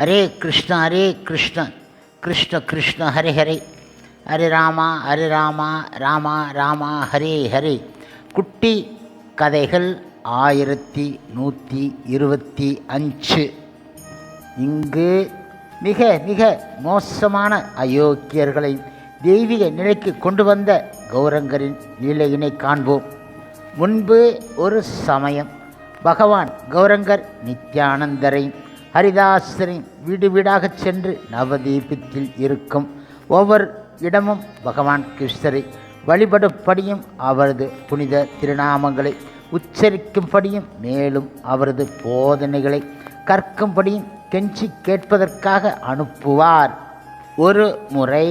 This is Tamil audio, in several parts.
ஹரே கிருஷ்ண கிருஷ்ண கிருஷ்ண ஹரே ஹரே, ஹரே ராமா ராமா ராமா ஹரே ஹரே. குட்டி கதைகள் 1125. இங்கு மிக மிக மோசமான அயோக்கியர்களை தெய்வீக நிலைக்கு கொண்டு வந்த கௌரங்கரின் லீலையினை காண்போம். முன்பு ஒரு சமயம் பகவான் கௌரங்கர் நித்யானந்தரை ஹரிதாசரின் வீடு வீடாகச் சென்று நவதீபத்தில் இருக்கும் ஒவ்வொரு இடமும் பகவான் கிருஷ்ணரை வழிபடும்படியும் அவரது புனித திருநாமங்களை உச்சரிக்கும்படியும் மேலும் அவரது போதனைகளை கற்கும்படியும் கெஞ்சி கேட்பதற்காக அனுப்புவார். ஒரு முறை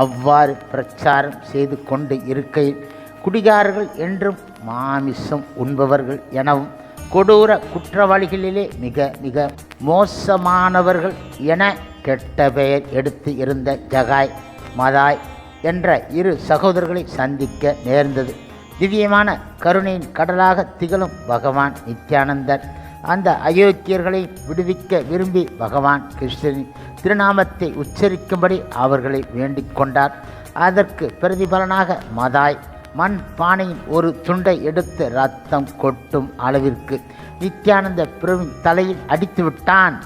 அவ்வாறு பிரச்சாரம் செய்து கொண்டு இருக்கையில் குடிகாரர்கள் என்றும் மாமிசம் உண்பவர்கள் எனவும் கொடூர குற்றவாளிகளிலே மிக மிக மோசமானவர்கள் என கெட்ட பெயர் எடுத்து இருந்த ஜகாய் மதாய் என்ற இரு சகோதரர்களை சந்திக்க நேர்ந்தது. திவ்யமான கருணையின் கடலாக திகழும் பகவான் நித்யானந்தர் அந்த அயோக்கியர்களை விடுவிக்க விரும்பி பகவான் கிருஷ்ணரின் திருநாமத்தை உச்சரிக்கும்படி அவர்களை வேண்டிக் கொண்டார். அதற்கு பிரதிபலனாக மதாய் மண் பானையின் ஒரு துண்டை எடுத்து ரத்தம் கொட்டும் அளவிற்கு நித்யானந்த பிரபுவின் தலையில் அடித்து விட்டான்.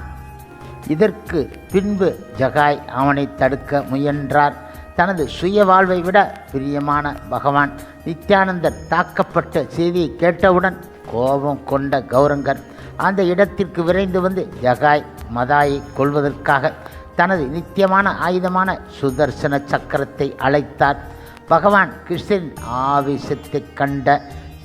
இதற்கு பின்பு ஜகாய் அவனை தடுக்க முயன்றார். தனது சுய வாழ்வை விட பிரியமான பகவான் நித்யானந்தர் தாக்கப்பட்ட செய்தியை கேட்டவுடன் கோபம் கொண்ட கௌரங்கர் அந்த இடத்திற்கு விரைந்து வந்து ஜகாய் மதாயை கொள்வதற்காக தனது நித்தியமான ஆயுதமான சுதர்சன சக்கரத்தை அழைத்தார். பகவான் கிருஷ்ணரின் ஆவேசத்தை கண்ட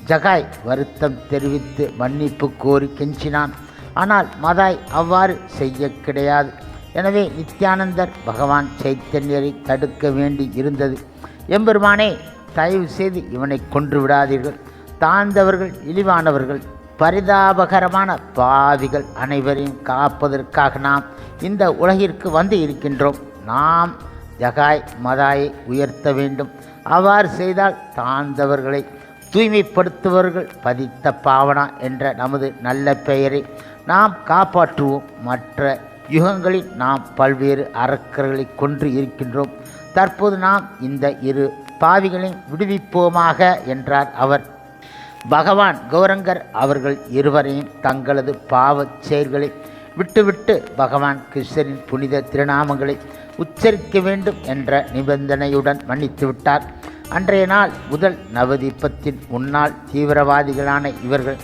ஜகாய் வருத்தம் தெரிவித்து மன்னிப்பு கோரி கெஞ்சினான். ஆனால் மதாய் அவ்வாறு செய்ய கிடையாது. எனவே நித்யானந்தர் பகவான் சைத்தன்யரை தடுக்க வேண்டி இருந்தது. எம்பெருமானே, தயவு செய்து இவனை கொன்று விடாதீர்கள். தாழ்ந்தவர்கள், இழிவானவர்கள், பரிதாபகரமான பாவிகள் அனைவரையும் காப்பதற்காக நாம் இந்த உலகிற்கு வந்து இருக்கின்றோம். நாம் ஜகாய் மதாயை உயர்த்த வேண்டும். அவ்வாறு செய்தால் தாழ்ந்தவர்களை தூய்மைப்படுத்துபவர்கள் பதித்த பாவனா என்ற நமது நல்ல பெயரை நாம் காப்பாற்றுவோம். மற்ற யுகங்களில் நாம் பல்வேறு அரக்கர்களை கொன்று இருக்கின்றோம். தற்போது நாம் இந்த இரு பாவிகளையும் விடுவிப்போமாக என்றார் அவர். பகவான் கௌரங்கர் அவர்கள் இருவரையும் தங்களது பாவச் செயல்களை விட்டுவிட்டு பகவான் கிருஷ்ணரின் புனித திருநாமங்களை உச்சரிக்க வேண்டும் என்ற நிபந்தனையுடன் மன்னித்து விட்டார். அன்றைய நாள் முதல் நவதீபத்தின் முன்னாள் தீவிரவாதிகளான இவர்கள்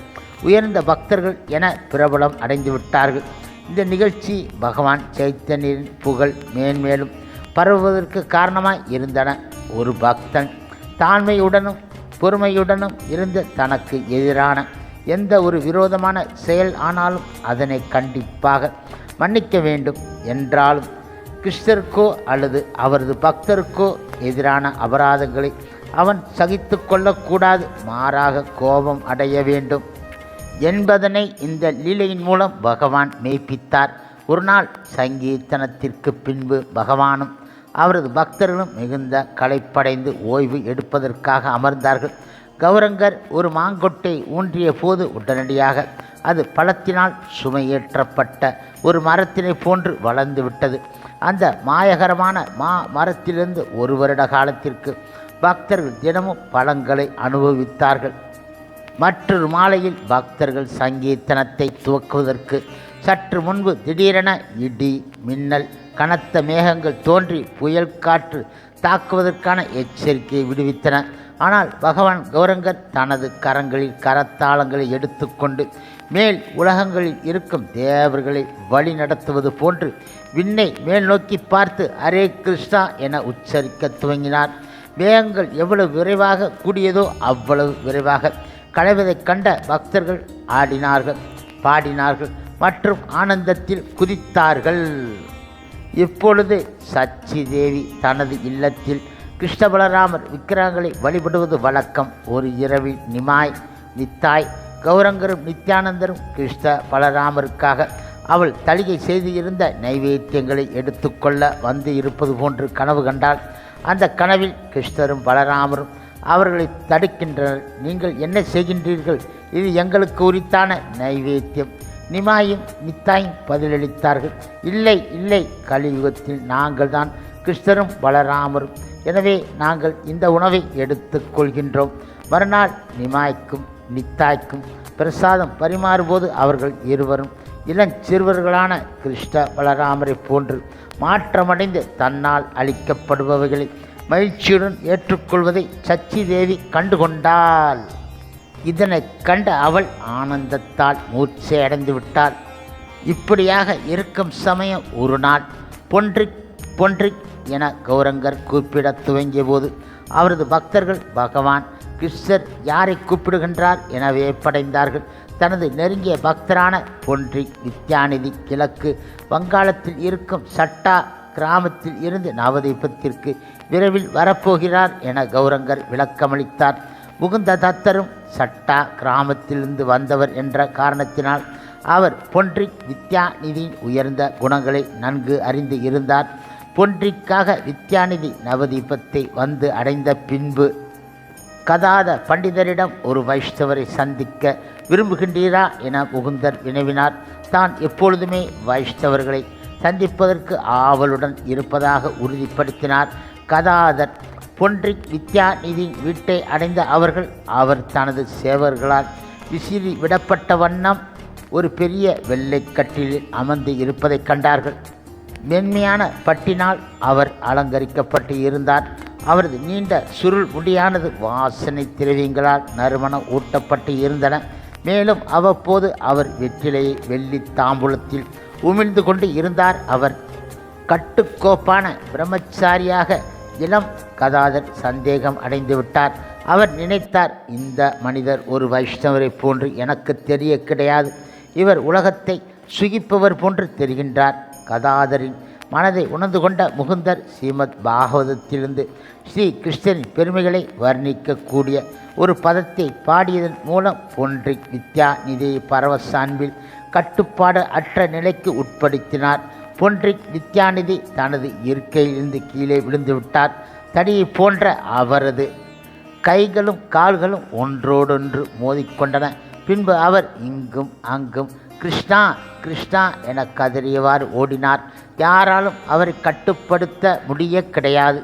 உயர்ந்த பக்தர்கள் என பிரபலம் அடைந்து விட்டார்கள். இந்த நிகழ்ச்சி பகவான் சைத்தன்யரின் புகழ் மேன்மேலும் பரவுவதற்கு காரணமாய் இருந்தன. ஒரு பக்தன் தாழ்மையுடனும் பொறுமையுடனும் இருந்து தனக்கு எதிரான எந்த ஒரு விரோதமான செயல் ஆனாலும் அதனை கண்டிப்பாக மன்னிக்க வேண்டும். என்றாலும் கிருஷ்ணருக்கோ அல்லது அவரது பக்தருக்கோ எதிரான அபராதங்களை அவன் சகித்து கொள்ளக்கூடாது, மாறாக கோபம் அடைய வேண்டும் என்பதனை இந்த லீலையின் மூலம் பகவான் மெய்ப்பித்தார். ஒரு நாள் சங்கீர்த்தனத்திற்கு பின்பு பகவானும் அவரது பக்தர்களும் மிகுந்த களைப்படைந்து ஓய்வு எடுப்பதற்காக அமர்ந்தார்கள். கௌரங்கர் ஒரு மாங்கொட்டை ஊன்றிய போது உடனடியாக அது பழத்தினால் சுமையேற்றப்பட்ட ஒரு மரத்தினை போன்று வளர்ந்து விட்டது. அந்த மாயகரமான மரத்திலிருந்து ஒரு வருட காலத்திற்கு பக்தர்கள் தினமும் பழங்களை அனுபவித்தார்கள். மற்றொரு மாலையில் பக்தர்கள் சங்கீர்த்தனத்தை துவக்குவதற்கு சற்று முன்பு திடீரென இடி, மின்னல், கனத்த மேகங்கள் தோன்றி புயல் காற்று தாக்குவதற்கான எச்சரிக்கையை விடுவித்தன. ஆனால் பகவான் கௌரங்கர் தனது கரங்களில் கரத்தாளங்களை எடுத்துக்கொண்டு மேல் உலகங்களில் இருக்கும் தேவர்களை வழி நடத்துவது போன்று விண்ணை மேல் நோக்கி பார்த்து ஹரே கிருஷ்ணா என உச்சரிக்க துவங்கினார். மேகங்கள் எவ்வளவு விரைவாக கூடியதோ அவ்வளவு விரைவாக களைவதைக் கண்ட பக்தர்கள் ஆடினார்கள், பாடினார்கள் மற்றும் ஆனந்தத்தில் குதித்தார்கள். இப்பொழுது சச்சி தேவி தனது இல்லத்தில் கிருஷ்ண பலராமர் விக்கிரகங்களை வழிபடுவது வழக்கம். ஒரு இரவில் நித்தாய் கௌரங்கரும் நித்யானந்தரும் கிருஷ்ண பலராமருக்காக அவள் தளிகை செய்து இருந்த நைவேத்தியங்களை எடுத்துக்கொள்ள வந்து இருப்பது போன்று கனவு கண்டாள். அந்த கனவில் கிருஷ்ணரும் பலராமரும் அவர்களை தடுக்கின்றனர். நீங்கள் என்ன செய்கின்றீர்கள்? இது எங்களுக்கு உரித்தான நைவேத்தியம். நிமாயும் நித்தாயும் பதிலளித்தார்கள், இல்லை இல்லை, கலியுகத்தில் நாங்கள் தான் கிருஷ்ணரும் பலராமரும், எனவே நாங்கள் இந்த உணவை எடுத்துக்கொள்கின்றோம். மறுநாள் நிமாய்க்கும் நித்தாய்க்கும் பிரசாதம் பரிமாறும்போது அவர்கள் இருவரும் இளஞ்சிறுவர்களான கிருஷ்ண பலராமரை போன்று மாற்றமடைந்து தன்னால் அளிக்கப்படுபவைகளை மகிழ்ச்சியுடன் ஏற்றுக்கொள்வதை சச்சி தேவி கண்டுகொண்டாள். இதனை கண்ட அவள் ஆனந்தத்தால் மூர்ச்சை அடைந்து விட்டாள். இப்படியாக இருக்கும் சமயம் ஒரு நாள் பொன்றிக் பொன்றிக் என கௌரங்கர் கூப்பிடத் துவங்கிய போது அவரது பக்தர்கள் பகவான் கிருஷ்ணர் யாரை கூப்பிடுகின்றார் என வியப்படைந்தார்கள். தனது நெருங்கிய பக்தரான பொன்றிக் வித்யாநிதி கிழக்கு வங்காளத்தில் இருக்கும் சட்டா கிராமத்தில் இருந்து நவதீபத்திற்கு விரைவில் வரப்போகிறார் என கௌரங்கர் விளக்கமளித்தார். முகுந்த தத்தரும் சட்டா கிராமத்திலிருந்து வந்தவர் என்ற காரணத்தினால் அவர் பொன்றிக் வித்யாநிதியின் உயர்ந்த குணங்களை நன்கு அறிந்து இருந்தார். பொன்றிக்காக வித்யாநிதி நவதீபத்தை வந்து அடைந்த பின்பு கதாத பண்டிதரிடம் ஒரு வைஷ்ணவரை சந்திக்க விரும்புகின்றீரா என முகுந்தர் வினவினார். தான் எப்பொழுதுமே வைஷ்ணவர்களை சந்திப்பதற்கு ஆவலுடன் இருப்பதாக உறுதிப்படுத்தினார் கதாதர். பொன்றிக் வித்யாநிதியின் வீட்டை அடைந்த அவர்கள் அவர் தனது சேவர்களால் விசிறி விடப்பட்ட வண்ணம் ஒரு பெரிய வெள்ளைக்கட்டிலில் அமர்ந்து இருப்பதை கண்டார்கள். மென்மையான பட்டினால் அவர் அலங்கரிக்கப்பட்டு இருந்தார். அவரது நீண்ட சுருள் முடியானது வாசனை திரவியங்களால் நறுமணம் ஊட்டப்பட்டு இருந்தன. மேலும் அவ்வப்போது அவர் வெற்றிலையை வெள்ளி தாம்பூலத்தில் உமிழ்ந்து கொண்டு இருந்தார். அவர் கட்டுக்கோப்பான பிரம்மச்சாரியாக இளம் கதாதர் சந்தேகம் அடைந்து விட்டார். அவர் நினைத்தார், இந்த மனிதர் ஒரு வைஷ்ணவரை போன்று எனக்கு தெரிய கிடையாது. இவர் உலகத்தை சுகிப்பவர் போன்று தெரிகின்றார். கதாதரின் மனதை உணர்ந்து கொண்ட முகுந்தர் ஸ்ரீமத் பாகவதத்திலிருந்து ஸ்ரீ கிருஷ்ணரின் பெருமைகளை வர்ணிக்கக்கூடிய ஒரு பதத்தை பாடியதன் மூலம் பொன்றிக் வித்யாநிதியை பரவசான்பில் கட்டுப்பாடு அற்ற நிலைக்கு உட்படுத்தினார். பொன்றிக் வித்யாநிதி தனது இருக்கையிலிருந்து கீழே விழுந்து விட்டார். தடியை போன்ற அவரது கைகளும் கால்களும் ஒன்றோடொன்று மோதிக்கொண்டன. பின்பு அவர் இங்கும் அங்கும் கிருஷ்ணா கிருஷ்ணா என கதறியவாறு ஓடினார். யாராலும் அவரை கட்டுப்படுத்த முடிய கிடையாது.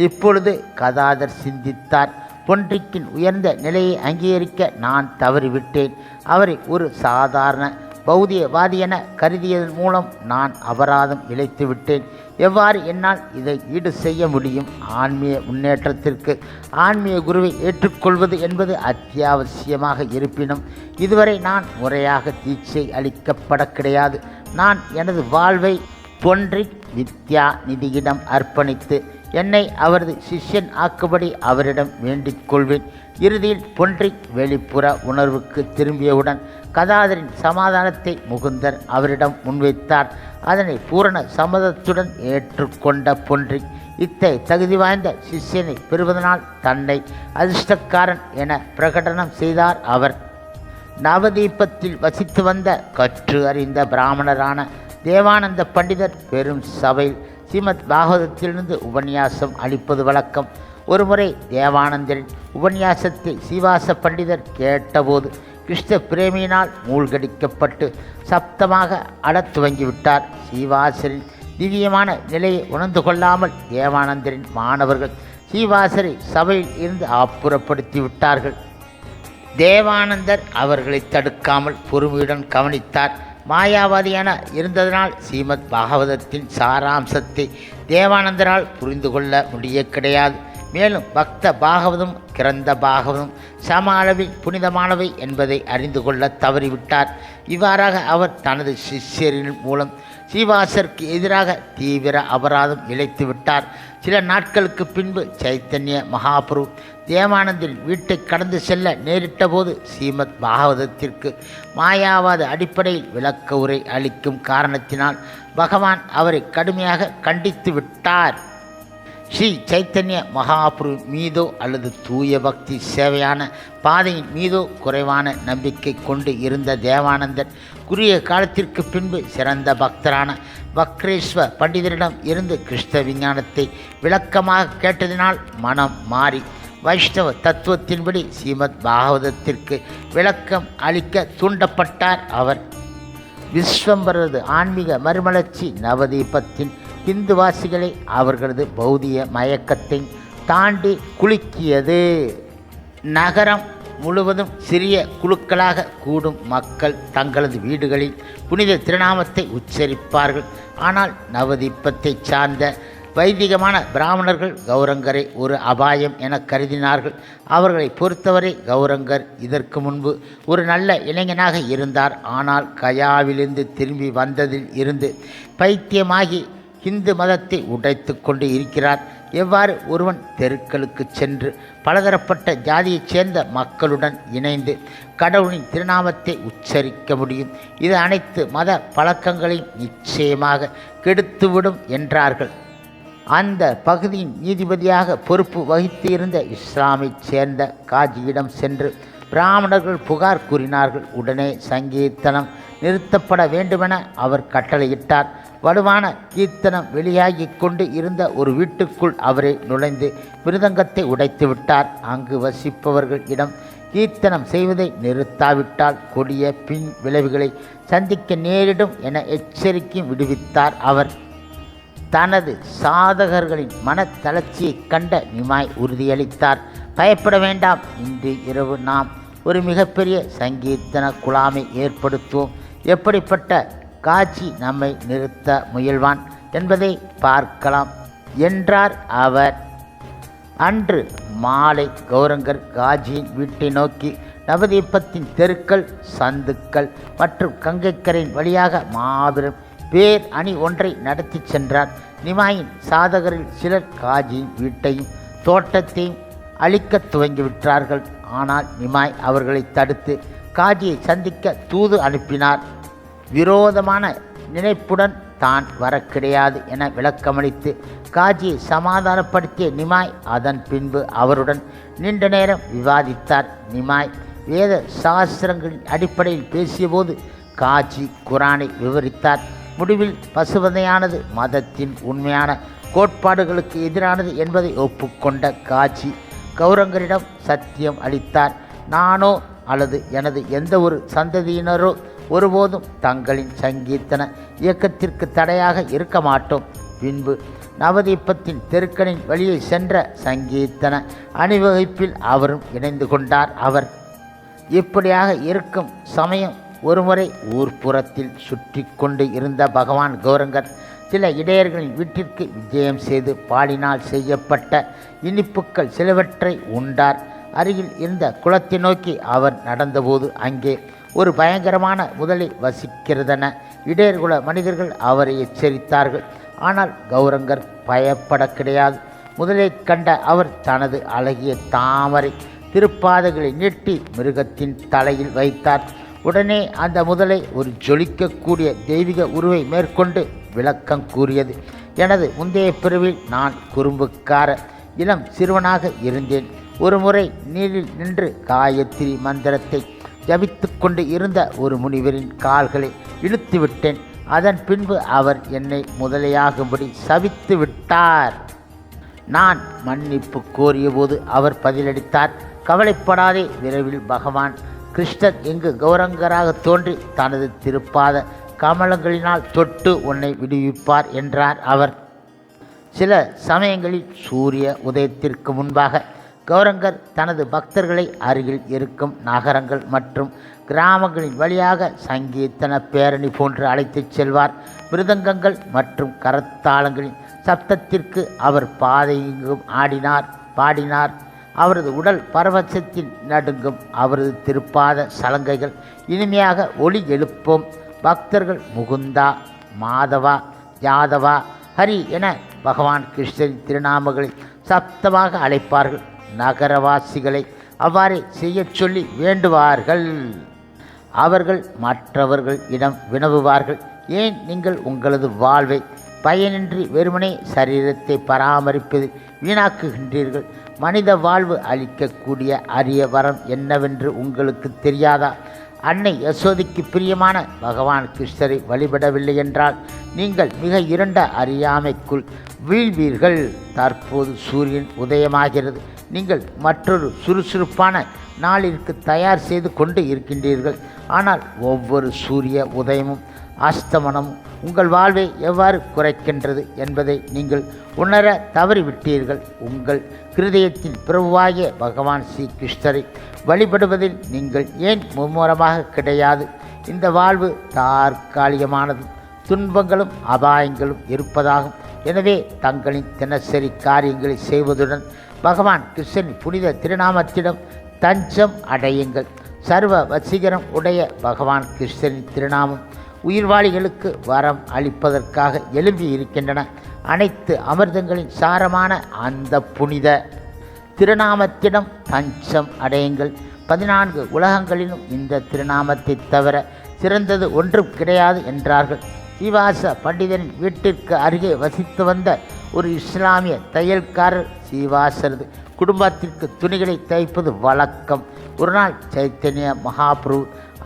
இப்பொழுது கதாதர் சிந்தித்தார், பொன்றிக்கின் உயர்ந்த நிலையை அங்கீகரிக்க நான் தவறிவிட்டேன். அவரை ஒரு சாதாரண பௌதியவாதி என கருதியதன் மூலம் நான் அபராதம் இழைத்து விட்டேன். எவ்வாறு என்னால் இதை ஈடு செய்ய முடியும்? ஆன்மீக முன்னேற்றத்திற்கு ஆன்மீக குருவை ஏற்றுக்கொள்வது என்பது அத்தியாவசியமாக இருப்பினும் இதுவரை நான் முறையாக தீட்சை அளிக்கப்பட கிடையாது. நான் எனது வாழ்வை பொன்றிக் வித்யாநிதியிடம் அர்ப்பணித்து என்னை அவரது சிஷ்யன் ஆக்கும்படி அவரிடம் வேண்டிக் கொள்வேன். இறுதியில் பொன்றிக் வெளிப்புற உணர்வுக்கு திரும்பியவுடன் கதாதரின் சமாதானத்தை முகுந்தர் அவரிடம் முன்வைத்தார். அதனை பூரண சம்மதத்துடன் ஏற்றுக்கொண்ட பொன்றிக் இத்தை தகுதி வாய்ந்த சிஷ்யனை பெறுவதனால் தன்னை அதிர்ஷ்டக்காரன் என பிரகடனம் செய்தார். அவர் நவதீபத்தில் வசித்து வந்த கற்று அறிந்த பிராமணரான தேவானந்த பண்டிதர் பெரும் சபையில் ஸ்ரீமத் பாகவதத்திலிருந்து உபன்யாசம் அளிப்பது வழக்கம். ஒருமுறை தேவானந்தரின் உபன்யாசத்தை சீவாச பண்டிதர் கேட்டபோது கிருஷ்ண பிரேமியினால் மூழ்கடிக்கப்பட்டு சப்தமாக அழத் துவங்கிவிட்டார். சீவாசரின் திவ்யமான நிலையை உணர்ந்து கொள்ளாமல் தேவானந்தரின் மாணவர்கள் சீவாசரை சபையில் இருந்து அப்புறப்படுத்தி விட்டார்கள். தேவானந்தர் அவர்களை தடுக்காமல் பொறுமையுடன் கவனித்தார். மாயாவாதியான இருந்ததனால் ஸ்ரீமத் பாகவதத்தின் சாராம்சத்தை தேவானந்தரால் புரிந்து கொள்ள முடிய கிடையாது. மேலும் பக்த பாகவதும் கிரந்த பாகவதும் சம அளவில் புனிதமானவை என்பதை அறிந்து கொள்ள தவறிவிட்டார். இவ்வாறாக அவர் தனது சிஷ்யரின் மூலம் ஸ்ரீவாசருக்கு எதிராக தீவிர அபராதம் இழைத்து விட்டார். சில நாட்களுக்கு பின்பு சைத்தன்ய மகாபிரபு தேவானந்தின் வீட்டை கடந்து செல்ல நேரிட்ட போது ஸ்ரீமத் பாகவதத்திற்கு மாயாவாத அடிப்படையில் விளக்க உரை அளிக்கும் காரணத்தினால் பகவான் அவரை கடுமையாக கண்டித்து விட்டார். ஸ்ரீ சைத்தன்ய மகாபிரபு மீதோ அல்லது தூய பக்தி சேவையான பாதையின் மீதோ குறைவான நம்பிக்கை கொண்டு இருந்த தேவானந்தர் குறுகிய காலத்திற்கு பின்பு சிறந்த பக்தரான வக்ரேஸ்வர பண்டிதரிடம் இருந்து கிருஷ்ண விஞ்ஞானத்தை விளக்கமாக கேட்டதினால் மனம் மாறி வைஷ்ணவ தத்துவத்தின்படி ஸ்ரீமத் பாகவதத்திற்கு விளக்கம் அளிக்க தூண்டப்பட்டார் அவர். விஸ்வம்பரது ஆன்மீக மறுமலர்ச்சி நவதீபத்தின் இந்துவாசிகளை அவர்களது பௌதிக மயக்கத்தை தாண்டி குலுக்கியது. நகரம் முழுவதும் சிறிய குழுக்களாக கூடும் மக்கள் தங்களது வீடுகளில் புனித திருநாமத்தை உச்சரிப்பார்கள். ஆனால் நவதீபத்தை சார்ந்த வைதிகமான பிராமணர்கள் கௌரங்கரை ஒரு அபாயம் என கருதினார்கள். அவர்களை பொறுத்தவரை கௌரங்கர் இதற்கு முன்பு ஒரு நல்ல இளைஞனாக இருந்தார். ஆனால் கயாவிலிருந்து திரும்பி வந்ததில் இருந்து பைத்தியமாகி இந்து மதத்தை உடைத்து கொண்டு இருக்கிறார். எவ்வாறு ஒருவன் தெருக்களுக்கு சென்று பலதரப்பட்ட ஜாதியைச் சேர்ந்த மக்களுடன் இணைந்து கடவுளின் திருநாமத்தை உச்சரிக்க முடியும்? இது அனைத்து மத பழக்கங்களையும் நிச்சயமாக கெடுத்துவிடும் என்றார்கள். அந்த பகுதியின் நீதிபதியாக பொறுப்பு வகித்து இருந்த இஸ்லாமைச் சேர்ந்த காஜியிடம் சென்று பிராமணர்கள் புகார் கூறினார்கள். உடனே சங்கீர்த்தனம் நிறுத்தப்பட வேண்டுமென அவர் கட்டளையிட்டார். வலுவான கீர்த்தனம் வெளியாகி கொண்டு இருந்த ஒரு வீட்டுக்குள் அவரை நுழைந்து மிருதங்கத்தை உடைத்து விட்டார். அங்கு வசிப்பவர்களிடம் கீர்த்தனம் செய்வதை நிறுத்தாவிட்டால் கொடிய பின் விளைவுகளை சந்திக்க நேரிடும் என எச்சரிக்கையும் விடுவித்தார். அவர் தனது சாதகர்களின் மனத்தளர்ச்சியை கண்ட நிமாய் உறுதியளித்தார். பயப்பட வேண்டாம், இன்று இரவு நாம் ஒரு மிகப்பெரிய சங்கீர்த்தன குழாமை ஏற்படுத்துவோம். எப்படிப்பட்ட காட்சி நம்மை நிறுத்த முயல்வான் என்பதை பார்க்கலாம் என்றார் அவர். அன்று மாலை கௌரங்கர் காஜியின் வீட்டை நோக்கி நவதீபத்தின் தெருக்கள், சந்துக்கள் மற்றும் கங்கைக்கரையின் வழியாக மாபெரும் பேர் அணி ஒன்றை நடத்தி சென்றார். நிமாயின் சாதகரில் சிலர் காஜியின் வீட்டையும் தோட்டத்தையும் அழிக்க துவங்கிவிட்டார்கள். ஆனால் நிமாய் அவர்களை தடுத்து காஜியை சந்திக்க தூது அனுப்பினார். விரோதமான நினைப்புடன் தான் வர கிடையாது என விளக்கமளித்து காஜியை சமாதானப்படுத்திய நிமாய் அதன் பின்பு அவருடன் நீண்ட நேரம் விவாதித்தார். நிமாய் வேத சாஸ்திரங்களின் அடிப்படையில் பேசியபோது காஜி குரானை விவரித்தார். முடிவில் பசுவதையானது மதத்தின் உண்மையான கோட்பாடுகளுக்கு எதிரானது என்பதை ஒப்புக்கொண்ட காஜி கௌரங்கரிடம் சத்தியம் அளித்தார். நானோ அல்லது எனது எந்த ஒரு சந்ததியினரோ ஒருபோதும் தங்களின் சங்கீர்த்தன இயக்கத்திற்கு தடையாக இருக்க மாட்டோம். பின்பு நவதீபத்தின் தெருக்களின் வழியை சென்ற சங்கீர்த்தன அணிவகுப்பில் அவரும் இணைந்து கொண்டார். அவர் இப்படியாக இருக்கும் சமயம் ஒருமுறை ஊர்ப்புறத்தில் சுற்றி கொண்டு இருந்த பகவான் கௌரங்கர் சில இடையர்களின் வீட்டிற்கு விஜயம் செய்து பாலினால் செய்யப்பட்ட இனிப்புக்கள் சிலவற்றை உண்டார். அருகில் இருந்த குளத்தை நோக்கி அவர் நடந்தபோது அங்கே ஒரு பயங்கரமான முதலை வசிக்கிறதென இடையர்குல மனிதர்கள் அவரை எச்சரித்தார்கள். ஆனால் கௌரங்கர் பயப்பட கிடையாது. முதலை கண்ட அவர் தனது அழகிய தாமரை திருப்பாதைகளை நீட்டி மிருகத்தின் தலையில் வைத்தார். உடனே அந்த முதலை ஒரு ஜொலிக்கக்கூடிய தெய்வீக உருவை மேற்கொண்டு விளக்கம் கூறியது. எனது முந்தைய பிரிவில் நான் குறும்புக்கார இளம் சிறுவனாக இருந்தேன். ஒரு முறை நீரில் நின்று காயத்ரி மந்திரத்தை ஜபித்து கொண்டு இருந்த ஒரு முனிவரின் கால்களை இழுத்து விட்டேன். அதன் பின்பு அவர் என்னை முதலையாகும்படி சபித்து விட்டார். நான் மன்னிப்பு கோரிய போது அவர் பதிலளித்தார், கவலைப்படாதே, விரைவில் பகவான் கிருஷ்ணர் இங்கு கௌரங்கராக தோன்றி தனது திருப்பாத கமலங்களினால் தொட்டு உன்னை விடுவிப்பார் என்றார் அவர். சில சமயங்களில் சூரிய உதயத்திற்கு முன்பாக கௌரங்கர் தனது பக்தர்களை அருகில் இருக்கும் நகரங்கள் மற்றும் கிராமங்களின் வழியாக சங்கீர்த்தன பேரணி போன்று அழைத்துச் செல்வார். மிருதங்கங்கள் மற்றும் கரத்தாளங்களின் சப்தத்திற்கு அவர் பாதையெங்கும் பாடினார். அவரது உடல் பரவசத்தில் நடுங்கும். அவரது திருப்பாத சலங்கைகள் இனிமையாக ஒளி எழுப்பும். பக்தர்கள் முகுந்தா, மாதவா, யாதவா, ஹரி என பகவான் கிருஷ்ணரின் திருநாமங்களை சப்தமாக அழைப்பார்கள். நகரவாசிகளை அவ்வாறே செய்யச் சொல்லி வேண்டுவார்கள். அவர்கள் மற்றவர்கள் இடம் வினவுவார்கள், ஏன் நீங்கள் உங்களது வாழ்வை பயனின்றி வெறுமனே சரீரத்தை பராமரிப்பதில் வீணாக்குகின்றீர்கள்? மனித வாழ்வு அளிக்கக்கூடிய அரிய வரம் என்னவென்று உங்களுக்கு தெரியாதா? அன்னை யசோதைக்கு பிரியமான பகவான் கிருஷ்ணரை வழிபடவில்லை என்றால் நீங்கள் மிக இருண்ட அறியாமைக்குள் வீழ்வீர்கள். தற்போது சூரியன் உதயமாகிறது. நீங்கள் மற்றொரு சுறுசுறுப்பான நாளிற்கு தயார் செய்து கொண்டு இருக்கின்றீர்கள். ஆனால் ஒவ்வொரு சூரிய உதயமும் அஸ்தமனமும் உங்கள் வாழ்வை எவ்வாறு குறைக்கின்றது என்பதை நீங்கள் உணர தவறிவிட்டீர்கள். உங்கள் கிருதயத்தின் பிரபுவாகிய பகவான் ஸ்ரீ கிருஷ்ணரை வழிபடுவதில் நீங்கள் ஏன் மும்முரமாக கிடையாது? இந்த வாழ்வு தற்காலிகமானது, துன்பங்களும் அபாயங்களும் இருப்பதாகும். எனவே தங்களின் தினசரி காரியங்களை செய்வதுடன் பகவான் கிருஷ்ணன் புனித திருநாமத்திடம் தஞ்சம் அடையுங்கள். சர்வ வசீகரம் உடைய பகவான் கிருஷ்ணனின் திருநாமம் உயிர்வாளிகளுக்கு வரம் அளிப்பதற்காக எழும்பி இருக்கின்றன. அனைத்து அமிர்தங்களின் சாரமான அந்த புனித திருநாமத்திடம் தஞ்சம் அடையுங்கள். 14 உலகங்களிலும் இந்த திருநாமத்தை தவிர சிறந்தது ஒன்றும் கிடையாது என்றார்கள். ஸ்ரீவாச பண்டிதரின் வீட்டிற்கு அருகே வசித்து வந்த ஒரு இஸ்லாமிய தையல்காரர் ஸ்ரீவாசரது குடும்பத்திற்கு துணிகளை தைப்பது வழக்கம். ஒரு நாள் சைத்தன்ய மகாபிரபு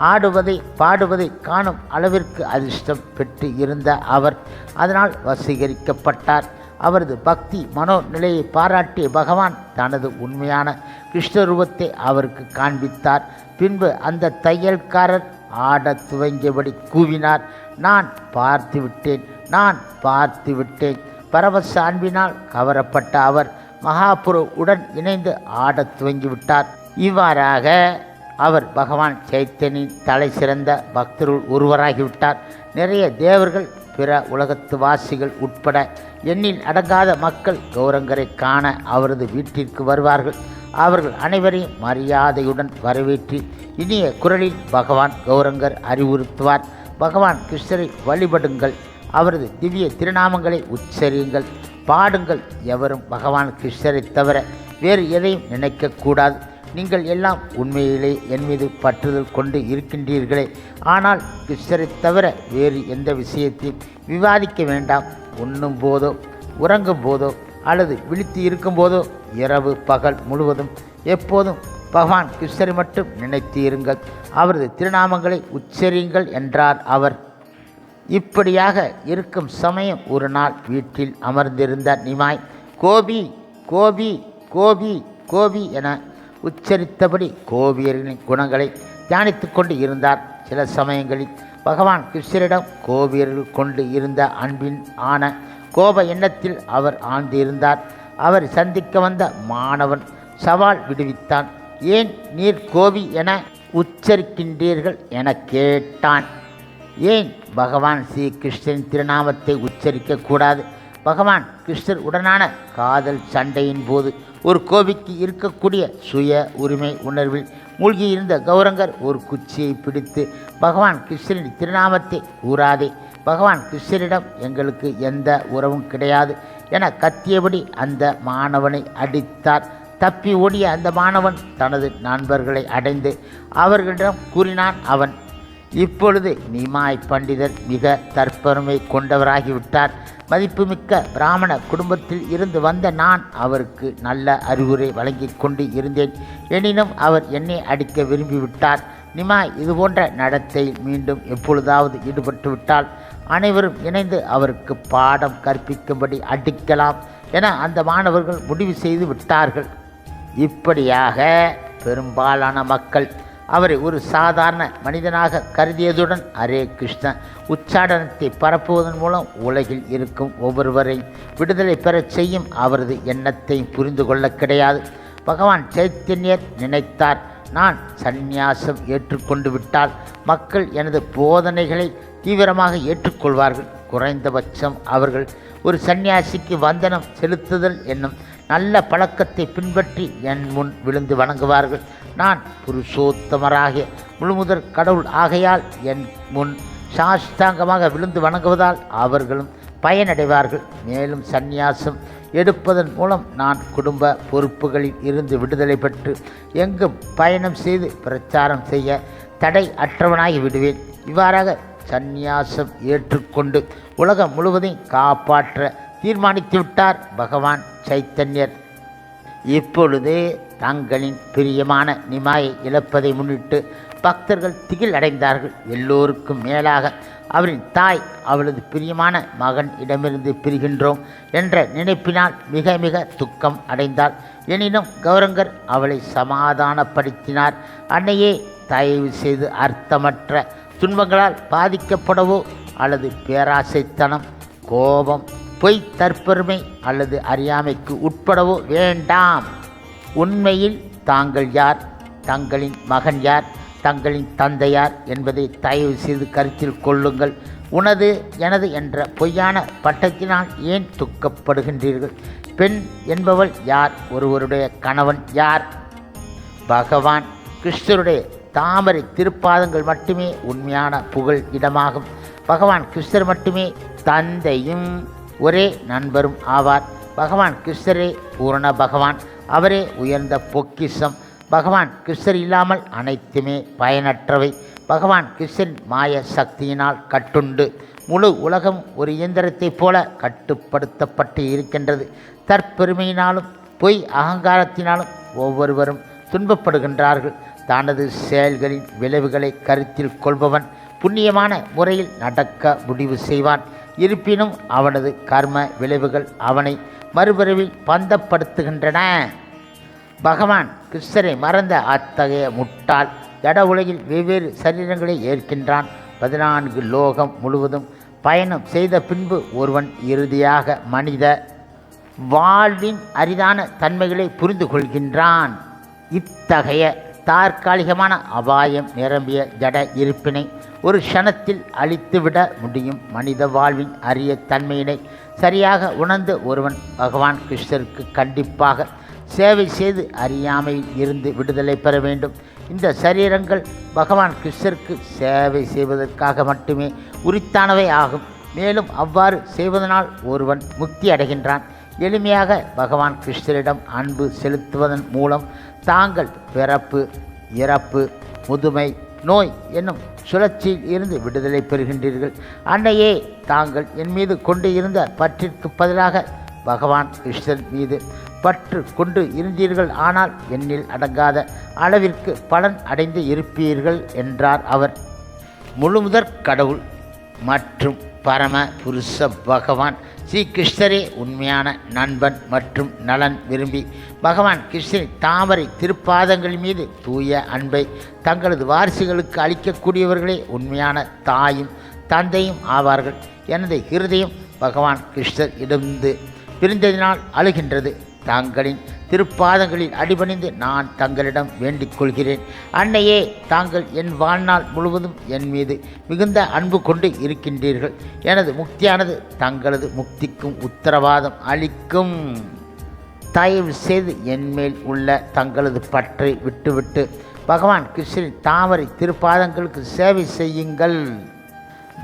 ஆடுவதை பாடுவதை காணும் அளவிற்கு அதிர்ஷ்டம் பெற்று இருந்த அவர் அதனால் வசீகரிக்கப்பட்டார். அவரது பக்தி மனோநிலையை பாராட்டிய பகவான் தனது உண்மையான கிருஷ்ணரூபத்தை அவருக்கு காண்பித்தார். பின்பு அந்த தையல்காரர் ஆடத் துவங்கியபடி கூவினார், நான் பார்த்து விட்டேன், நான் பார்த்து விட்டேன். பரவச அன்பினால் கவரப்பட்ட அவர் மகாபுரு உடன் இணைந்து ஆடத் துவங்கிவிட்டார். இவ்வாறாக அவர் பகவான் சைத்தன்யின் தலை சிறந்த பக்தருள் ஒருவராகிவிட்டார். நிறைய தேவர்கள், பிற உலகத்து வாசிகள் உட்பட எண்ணில் அடங்காத மக்கள் கௌரங்கரை காண அவரது வீட்டிற்கு வருவார்கள். அவர்கள் அனைவரையும் மரியாதையுடன் வரவேற்றி இனிய குரலில் பகவான் கௌரங்கர் அறிவுறுத்துவார், பகவான் கிருஷ்ணரை வழிபடுங்கள், அவரது திவ்ய திருநாமங்களை உச்சரியுங்கள், பாடுங்கள். எவரும் பகவான் கிருஷ்ணரை தவிர வேறு எதையும் நினைக்கக்கூடாது. நீங்கள் எல்லாம் உண்மையிலே என் மீது பற்றுதல் கொண்டு இருக்கின்றீர்களே, ஆனால் கிருஷ்ணரை தவிர வேறு எந்த விஷயத்தையும் விவாதிக்க வேண்டாம். உண்ணும் போதோ உறங்கும் போதோ அல்லது விழித்து இருக்கும் போதோ இரவு பகல் முழுவதும் எப்போதும் பகவான் கிருஷ்ணரை மட்டும் நினைத்து இருங்கள், அவரது திருநாமங்களை உச்சரியுங்கள் என்றார் அவர். இப்படியாக இருக்கும் சமயம் ஒரு நாள் வீட்டில் அமர்ந்திருந்த நிமாய் கோபி கோபி கோபி கோபி என உச்சரித்தபடி கோபியர்களின் குணங்களை தியானித்து கொண்டு இருந்தார். சில சமயங்களில் பகவான் கிருஷ்ணரிடம் கோபியர்கள் கொண்டு இருந்த அன்பின் ஆன கோப எண்ணத்தில் அவர் ஆழ்ந்திருந்தார். அவர் சந்திக்க வந்த மாணவன் சவால் விடுவித்தான். ஏன் நீர் கோபி என உச்சரிக்கின்றீர்கள் என கேட்டான். ஏன் பகவான் ஸ்ரீ கிருஷ்ணரின் திருநாமத்தை உச்சரிக்கக்கூடாது? பகவான் கிருஷ்ணர் உடனான காதல் சண்டையின் போது ஒரு கோபிக்கு இருக்கக்கூடிய சுய உரிமை உணர்வில் மூழ்கியிருந்த கௌரங்கர் ஒரு குச்சியை பிடித்து, பகவான் கிருஷ்ணரின் திருநாமத்தை கூறாதே, பகவான் கிருஷ்ணரிடம் எங்களுக்கு எந்த உறவும் கிடையாது என கத்தியபடி அந்த மாணவனை அடித்தார். தப்பி ஓடிய அந்த மாணவன் தனது நண்பர்களை அடைந்து அவர்களிடம் கூறினான். அவன் இப்பொழுது நிமாய் பண்டிதர் மிக தற்பெருமை கொண்டவராகிவிட்டார். மதிப்புமிக்க பிராமண குடும்பத்தில் இருந்து வந்த நான் அவருக்கு நல்ல அறிவுரை வழங்கி கொண்டு இருந்தேன். எனினும் அவர் என்னை அடிக்க விரும்பிவிட்டார். நிமாய் இதுபோன்ற நடத்தையில் மீண்டும் எப்பொழுதாவது ஈடுபட்டு விட்டால் அனைவரும் இணைந்து அவருக்கு பாடம் கற்பிக்கும்படி அடிக்கலாம் என அந்த மாணவர்கள் முடிவு செய்து விட்டார்கள். இப்படியாக பெரும்பாலான மக்கள் அவரை ஒரு சாதாரண மனிதனாக கருதியதுடன் ஹரே கிருஷ்ண உச்சாடனத்தை பரப்புவதன் மூலம் உலகில் இருக்கும் ஒவ்வொருவரையும் விடுதலை பெறச் செய்யும் அவரது எண்ணத்தை புரிந்து கொள்ள கிடையாது. பகவான் சைத்தன்யர் நினைத்தார், நான் சந்நியாசம் ஏற்றுக்கொண்டு விட்டால் மக்கள் எனது போதனைகளை தீவிரமாக ஏற்றுக்கொள்வார்கள். குறைந்தபட்சம் அவர்கள் ஒரு சந்நியாசிக்கு வந்தனம் செலுத்துதல் என்னும் நல்ல பழக்கத்தை பின்பற்றி என் முன் விழுந்து வணங்குவார்கள். நான் புருஷோத்தமராகிய முழுமுதற் கடவுள் ஆகையால் என் முன் சாஷ்டாங்கமாக விழுந்து வணங்குவதால் அவர்களும் பயனடைவார்கள். மேலும் சந்நியாசம் எடுப்பதன் மூலம் நான் குடும்ப பொறுப்புகளில் இருந்து விடுதலை பெற்று எங்கும் பயணம் செய்து பிரச்சாரம் செய்ய தடை அற்றவனாகி விடுவேன். இவ்வாறாக சந்நியாசம் ஏற்றுக்கொண்டு உலகம் முழுவதையும் காப்பாற்ற தீர்மானித்து விட்டார் பகவான் சைத்தன்யர். இப்பொழுது தங்களின் பிரியமான நிமாயை இழப்பதை முன்னிட்டு பக்தர்கள் திகில் அடைந்தார்கள். எல்லோருக்கும் மேலாக அவரின் தாய் அவளது பிரியமான மகன் இடமிருந்து பிரிகின்றோம் என்ற நினைப்பினால் மிக மிக துக்கம் அடைந்தாள். எனினும் கௌரங்கர் அவளை சமாதானப்படுத்தினார். அன்னையே, தயவு செய்து அர்த்தமற்ற துன்பங்களால் பாதிக்கப்படவோ அல்லது பேராசைத்தனம், கோபம், பொய், தற்பெருமை அல்லது அறியாமைக்கு உட்படவோ வேண்டாம். உண்மையில் தாங்கள் யார், தங்களின் மகன் யார், தங்களின் தந்தை யார் என்பதை தயவு செய்து கருத்தில் கொள்ளுங்கள். உனது, எனது என்ற பொய்யான பட்டத்தினால் ஏன் துக்கப்படுகின்றீர்கள்? பெண் என்பவள் யார்? ஒருவருடைய கணவன் யார்? பகவான் கிருஷ்ணருடைய தாமரை திருப்பாதங்கள் மட்டுமே உண்மையான புகழ் இடமாகும். பகவான் கிருஷ்ணர் மட்டுமே தந்தையும் ஒரே நண்பரும் ஆவார். பகவான் கிருஷ்ணரே பூரண பகவான், அவரே உயர்ந்த பொக்கிஷம். பகவான் கிருஷ்ணர் இல்லாமல் அனைத்துமே பயனற்றவை. பகவான் கிருஷ்ணன் மாய சக்தியினால் கட்டுண்டு முழு உலகம் ஒரு இயந்திரத்தைப் போல கட்டுப்படுத்தப்பட்டு இருக்கின்றது. தற்பெருமையினாலும் பொய் அகங்காரத்தினாலும் ஒவ்வொருவரும் துன்பப்படுகின்றார்கள். தனது செயல்களின் விளைவுகளை கருத்தில் கொள்பவன் புண்ணியமான முறையில் நடக்க முடிவு செய்வான். இருப்பினும் அவனது கர்ம விளைவுகள் அவனை மறுபிறவில் பந்தப்படுத்துகின்றன. பகவான் கிருஷ்ணரை மறந்த அத்தகைய முட்டாள் ஜட உலகில் வெவ்வேறு சரீரங்களை ஏற்கின்றான். 14 லோகம் முழுவதும் பயணம் செய்த பின்பு ஒருவன் இறுதியாக மனித வாழ்வின் அரிதான தன்மைகளை புரிந்து கொள்கின்றான். இத்தகைய தற்காலிகமான அபாயம் நிரம்பிய ஜட இருப்பினை ஒரு க்ஷணத்தில் அழித்துவிட முடியும். மனித வாழ்வின் அரிய தன்மையினை சரியாக உணர்ந்து ஒருவன் பகவான் கிருஷ்ணருக்கு கண்டிப்பாக சேவை செய்து அறியாமையில் இருந்து விடுதலை பெற வேண்டும். இந்த சரீரங்கள் பகவான் கிருஷ்ணருக்கு சேவை செய்வதற்காக மட்டுமே உரித்தானவை ஆகும். மேலும் அவ்வாறு செய்வதனால் ஒருவன் முக்தி அடைகின்றான். எளிமையாக பகவான் கிருஷ்ணரிடம் அன்பு செலுத்துவதன் மூலம் தாங்கள் பிறப்பு, இறப்பு, முதுமை, நோய் என்னும் சுழற்சியில் இருந்து விடுதலை பெறுகின்றீர்கள். அன்னையே, தாங்கள் என் மீது கொண்டு இருந்த பற்றிற்கு பதிலாக பகவான் கிருஷ்ணன் மீது பற்று கொண்டு இருந்தீர்கள். ஆனால் எண்ணில் அடங்காத அளவிற்கு பலன் அடைந்து இருப்பீர்கள் என்றார் அவர். முழுமுதற் கடவுள் மற்றும் பரம புருஷ பகவான் ஸ்ரீ கிருஷ்ணரே உண்மையான நண்பன் மற்றும் நலன் விரும்பி பகவான் கிருஷ்ணரின் தாமரை திருப்பாதங்கள் மீது தூய அன்பை தங்களது வாரிசுகளுக்கு அளிக்கக்கூடியவர்களே உண்மையான தாயும் தந்தையும் ஆவார்கள். எனது இருதயம் பகவான் கிருஷ்ணர் இடந்து பிரிந்ததினால் அழுகின்றது. தங்களின் திருப்பாதங்களில் அடிபணிந்து நான் தங்களிடம் வேண்டிக் கொள்கிறேன். அன்னையே, தாங்கள் என் வாழ்நாள் முழுவதும் என் மீது மிகுந்த அன்பு கொண்டு இருக்கின்றீர்கள். எனது முக்தியானது தங்களது முக்திக்கும் உத்தரவாதம் அளிக்கும். தயவு செய்து என்மேல் உள்ள தங்களது பற்றை விட்டுவிட்டு பகவான் கிருஷ்ணரின் தாமரை திருப்பாதங்களுக்கு சேவை செய்யுங்கள்.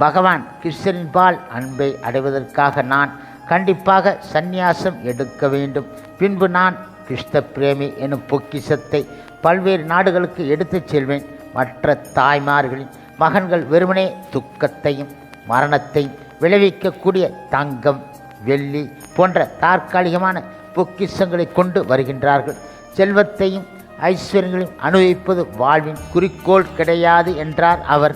பகவான் கிருஷ்ணரின் பால் அன்பை அடைவதற்காக நான் கண்டிப்பாக சந்நியாசம் எடுக்க வேண்டும். பின்பு நான் கிருஷ்ண பிரேமி எனும் பொக்கிஷத்தை பல்வேறு நாடுகளுக்கு எடுத்துச் செல்வேன். மற்ற தாய்மார்களின் மகன்கள் வெறுமனே துக்கத்தையும் மரணத்தையும் விளைவிக்கக்கூடிய தங்கம், வெள்ளி போன்ற தற்காலிகமான பொக்கிஷங்களை கொண்டு வருகின்றார்கள். செல்வத்தையும் ஐஸ்வர்யங்களையும் அனுபவிப்பது வாழ்வின் குறிக்கோள் கிடையாது என்றார் அவர்.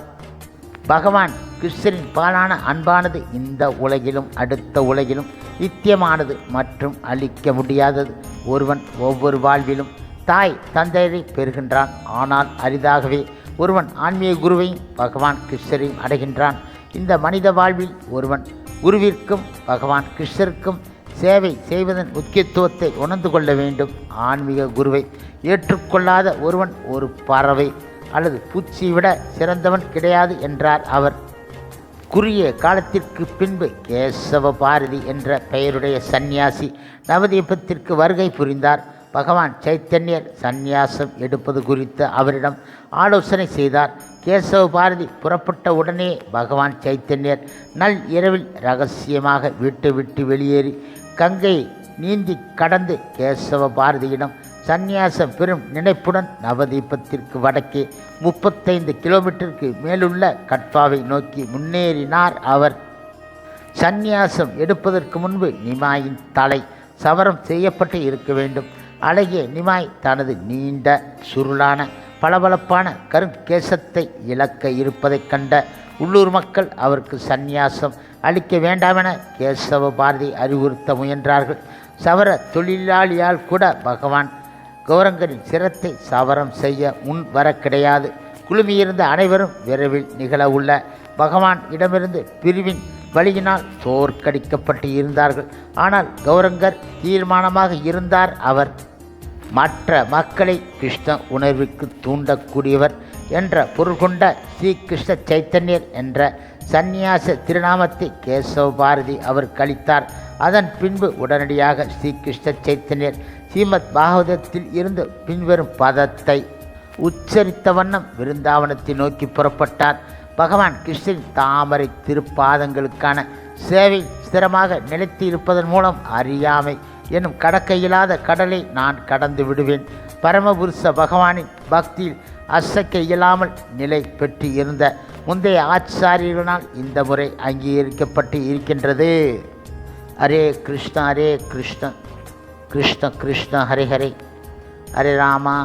பகவான் கிருஷ்ணரின் பாலான அன்பானது இந்த உலகிலும் அடுத்த உலகிலும் நித்தியமானது மற்றும் அழிக்க முடியாதது. ஒருவன் ஒவ்வொரு வாழ்விலும் தாய் தந்தையரை பெறுகின்றான். ஆனால் அரிதாகவே ஒருவன் ஆன்மீக குருவையும் பகவான் கிருஷ்ணரையும் அடைகின்றான். இந்த மனித வாழ்வில் ஒருவன் குருவிற்கும் பகவான் கிருஷ்ணருக்கும் சேவை செய்வதன் முக்கியத்துவத்தை உணர்ந்து கொள்ள வேண்டும். ஆன்மீக குருவை ஏற்றுக்கொள்ளாத ஒருவன் ஒரு பறவை அல்லது பூச்சியை விட சிறந்தவன் கிடையாது என்றார் அவர். குறுகிய காலத்திற்கு பின்பு கேசவ பாரதி என்ற பெயருடைய சந்நியாசி நவதீபத்திற்கு வருகை புரிந்தார். பகவான் சைத்தன்யர் சந்நியாசம் எடுப்பது குறித்து அவரிடம் ஆலோசனை செய்தார். கேசவ பாரதி புறப்பட்ட உடனே பகவான் சைத்தன்யர் நள் இரவில் ரகசியமாக வீட்டை விட்டு வெளியேறி கங்கை நீந்தி கடந்து கேசவ பாரதியிடம் சந்நியாசம் பெறும் நினைப்புடன் நவதீபத்திற்கு வடக்கே 35 கிலோமீட்டருக்கு மேலுள்ள கட்பாவை நோக்கி முன்னேறினார் அவர். சந்நியாசம் எடுப்பதற்கு முன்பு நிமாயின் தலை சவரம் செய்யப்பட்டு இருக்க வேண்டும். அழகிய நிமாய் தனது நீண்ட சுருளான பளபளப்பான கருங்கேசத்தை இழக்க இருப்பதைக் கண்ட உள்ளூர் மக்கள் அவருக்கு சந்நியாசம் அளிக்க வேண்டாமென கேசவ பாரதி அறிவுறுத்த முயன்றார்கள். சவர தொழிலாளியால் கூட பகவான் கௌரங்கரின் சிரத்தை சவரம் செய்ய முன் வர கிடையாது. குழுமியிருந்த அனைவரும் விரைவில் நிகழவுள்ள பகவான் இடமிருந்து பிரிவின் வழியினால் தோற்கடிக்கப்பட்டு இருந்தார்கள். ஆனால் கௌரங்கர் தீர்மானமாக இருந்தார். அவர் மற்ற மக்களை கிருஷ்ண உணர்வுக்கு தூண்டக்கூடியவர் என்ற பொருள் கொண்ட ஸ்ரீ கிருஷ்ண சைத்தன்யர் என்ற சந்நியாச திருநாமத்தை கேசவ பாரதி அவர் கழித்தார். அதன் பின்பு உடனடியாக ஸ்ரீ கிருஷ்ண சைத்தன்யர் ஸ்ரீமத் பாகவதத்தில் இருந்து பின்வரும் பதத்தை உச்சரித்த வண்ணம் விருந்தாவனத்தை நோக்கி புறப்பட்டார். பகவான் கிருஷ்ணரின் தாமரை திருப்பாதங்களுக்கான சேவை ஸ்திரமாக நிலைத்து இருப்பதன் மூலம் அறியாமை என்னும் கடக்க இயலாத கடலை நான் கடந்து விடுவேன். பரமபுருஷ பகவானின் பக்தியில் அசைக்க இயலாமல் நிலை பெற்று இருந்த முந்தைய ஆச்சாரியர்களால் இந்த முறை அங்கீகரிக்கப்பட்டு இருக்கின்றது. ஹரே கிருஷ்ண ஹரே கிருஷ்ண கிருஷ்ண கிருஷ்ண ஹரே ஹரே, ஹரே ராமா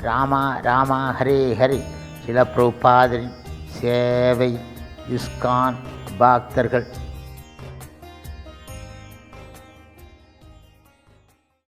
ராமா ராமா ஹரே ஹரே. சில பிரபுபாதரின் சேவை இஸ்கான் பக்தர்கள்